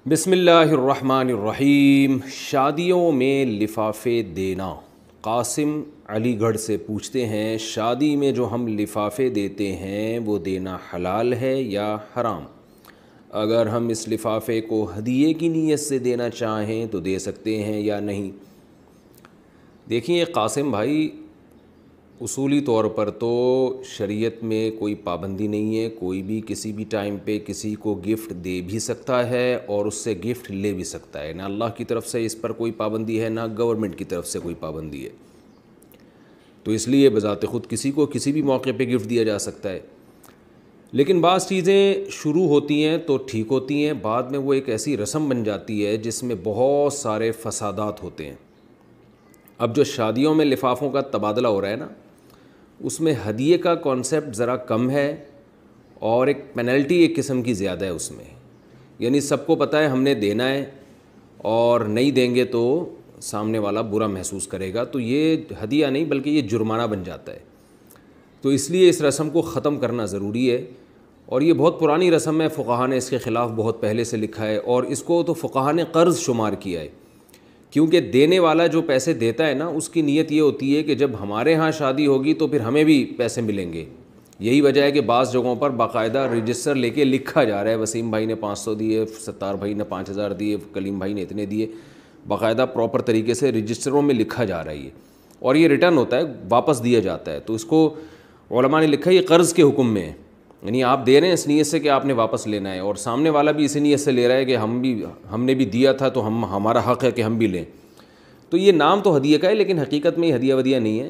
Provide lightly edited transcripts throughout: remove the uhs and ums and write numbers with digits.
بسم اللہ الرحمن الرحیم۔ شادیوں میں لفافے دینا۔ قاسم علی گڑھ سے پوچھتے ہیں شادی میں جو ہم لفافے دیتے ہیں وہ دینا حلال ہے یا حرام؟ اگر ہم اس لفافے کو ہدیے کی نیت سے دینا چاہیں تو دے سکتے ہیں یا نہیں؟ دیکھیں قاسم بھائی، اصولی طور پر تو شریعت میں کوئی پابندی نہیں ہے، کوئی بھی کسی بھی ٹائم پہ کسی کو گفٹ دے بھی سکتا ہے اور اس سے گفٹ لے بھی سکتا ہے۔ نہ اللہ کی طرف سے اس پر کوئی پابندی ہے، نہ گورنمنٹ کی طرف سے کوئی پابندی ہے، تو اس لیے بذات خود کسی کو کسی بھی موقع پہ گفٹ دیا جا سکتا ہے۔ لیکن بعض چیزیں شروع ہوتی ہیں تو ٹھیک ہوتی ہیں، بعد میں وہ ایک ایسی رسم بن جاتی ہے جس میں بہت سارے فسادات ہوتے ہیں۔ اب جو شادیوں میں لفافوں کا تبادلہ ہو رہا ہے نا، اس میں ہدیے کا کانسیپٹ ذرا کم ہے اور ایک پینلٹی ایک قسم کی زیادہ ہے اس میں، یعنی سب کو پتہ ہے ہم نے دینا ہے اور نہیں دیں گے تو سامنے والا برا محسوس کرے گا، تو یہ ہدیہ نہیں بلکہ یہ جرمانہ بن جاتا ہے۔ تو اس لیے اس رسم کو ختم کرنا ضروری ہے، اور یہ بہت پرانی رسم ہے، فقہا نے اس کے خلاف بہت پہلے سے لکھا ہے، اور اس کو تو فقہا نے قرض شمار کیا ہے، کیونکہ دینے والا جو پیسے دیتا ہے نا اس کی نیت یہ ہوتی ہے کہ جب ہمارے ہاں شادی ہوگی تو پھر ہمیں بھی پیسے ملیں گے۔ یہی وجہ ہے کہ بعض جگہوں پر باقاعدہ رجسٹر لے کے لکھا جا رہا ہے، وسیم بھائی نے 500 دیے، ستار بھائی نے 5000 دیے، کلیم بھائی نے اتنے دیے، باقاعدہ پراپر طریقے سے رجسٹروں میں لکھا جا رہا ہے یہ، اور یہ ریٹرن ہوتا ہے، واپس دیا جاتا ہے۔ تو اس کو علماء نے لکھا ہے یہ قرض کے حکم میں ہے، یعنی آپ دے رہے ہیں اس نیت سے کہ آپ نے واپس لینا ہے، اور سامنے والا بھی اسی نیت سے لے رہا ہے کہ ہم نے بھی دیا تھا تو ہمارا حق ہے کہ ہم بھی لیں۔ تو یہ نام تو ہدیہ کا ہے لیکن حقیقت میں یہ ہدیہ ودیہ نہیں ہے،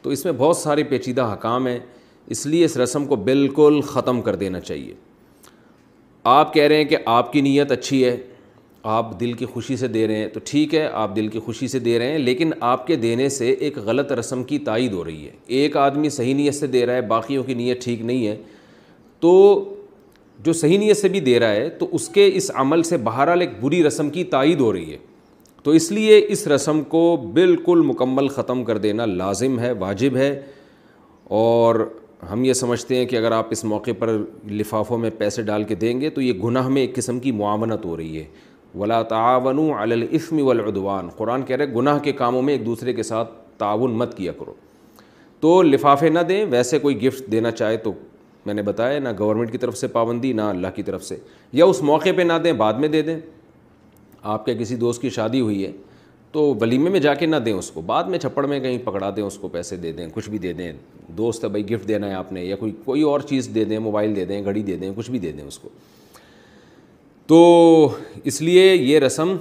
تو اس میں بہت سارے پیچیدہ حکام ہیں، اس لیے اس رسم کو بالکل ختم کر دینا چاہیے۔ آپ کہہ رہے ہیں کہ آپ کی نیت اچھی ہے، آپ دل کی خوشی سے دے رہے ہیں، تو ٹھیک ہے، آپ دل کی خوشی سے دے رہے ہیں، لیکن آپ کے دینے سے ایک غلط رسم کی تائید ہو رہی ہے۔ ایک آدمی صحیح نیت سے دے رہا ہے، باقیوں کی نیت ٹھیک نہیں ہے، تو جو صحیح نیت سے بھی دے رہا ہے تو اس کے اس عمل سے بہرحال ایک بری رسم کی تائید ہو رہی ہے، تو اس لیے اس رسم کو بالکل مکمل ختم کر دینا لازم ہے، واجب ہے۔ اور ہم یہ سمجھتے ہیں کہ اگر آپ اس موقع پر لفافوں میں پیسے ڈال کے دیں گے تو یہ گناہ میں ایک قسم کی معاونت ہو رہی ہے۔ وَلَا تَعَاوَنُوا عَلَى الْإِثْمِ وَالْعُدْوَانِ، قرآن کہہ رہے گناہ کے کاموں میں ایک دوسرے کے ساتھ تعاون مت کیا کرو۔ تو لفافے نہ دیں، ویسے کوئی گفٹ دینا چاہے تو میں نے بتایا نہ گورنمنٹ کی طرف سے پابندی، نہ اللہ کی طرف سے، یا اس موقع پہ نہ دیں، بعد میں دے دیں۔ آپ کے کسی دوست کی شادی ہوئی ہے تو ولیمے میں جا کے نہ دیں اس کو، بعد میں چھپڑ میں کہیں پکڑا دیں اس کو، پیسے دے دیں، کچھ بھی دے دیں، دوست ہے بھائی گفٹ دینا ہے آپ نے، یا کوئی اور چیز دے دیں، موبائل دے دیں، گھڑی دے دیں، کچھ بھی دے دیں اس کو۔ تو اس لیے یہ رسم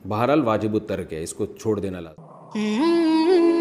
بہرحال واجب الترک ہے، اس کو چھوڑ دینا لازم۔